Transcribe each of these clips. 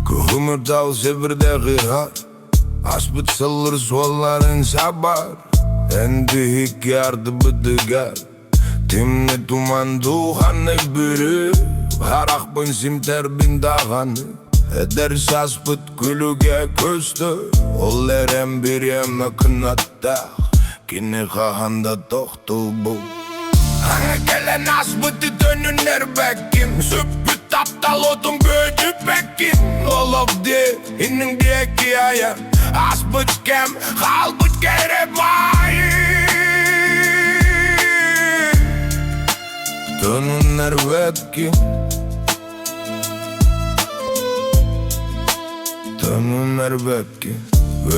Kıhımırtal sebirde gırar Aşbıt sılır solların sabar Endi hik yardı bıdıgar Timni tuman duhanı bürü Harak bin simter bin dağanı Eder saspıt gülüge köstü Ollerem bir yeme kınatta Kini kahanda tohtu bu Hani gelen asbıtı dönünler bekim Süppüt aptal otum böcü bekim Olup di inin diye kiyaya Asbıt kem halbıt kere bayi Dönünler bekim Dönünler bekim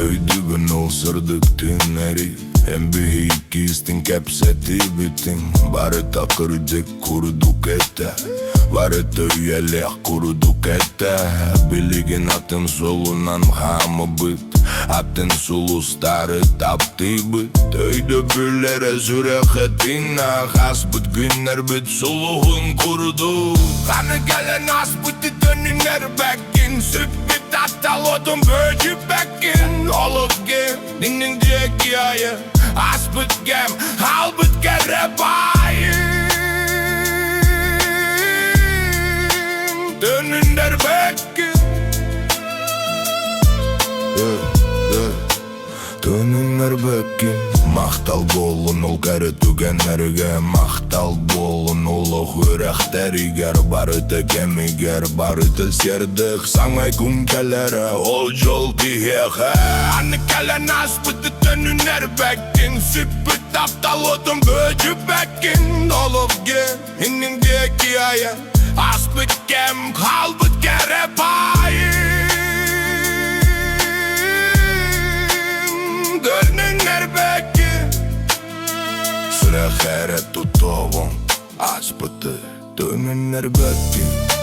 Öydüğün olsırdık tünleri Hem bir hikistin kepseti bitin Barı takırdık kuruduk ete Barı töyelek kuruduk ete Biligin atın solunan hamı bit Atın sulustarı taptı bit Öyde büllere sürek etina Hasbıt günler bit suluğun kurudu Kanı gelen asbıtı dönünler bekin Sübbit atalodum böcü bekin Olup gem dinin cekiaya Asbıt gem halbıt kere bayim Dönünler bekin Dönünler bekin Mahtal bolun ol kere tügenlerge Mahtal bolun ol yürekteriger Barıda kemiger barıda serdik Sana kunkelere ol jol diyehe Anı kelen asbıtı dönünler bekin Süppüt aptal odum böcü bekin Olup gem inin deki aya Asbıt gem halbıt kere bayim Dönünler bekin Sıra kere tutovum Asbıtı dönünler bekin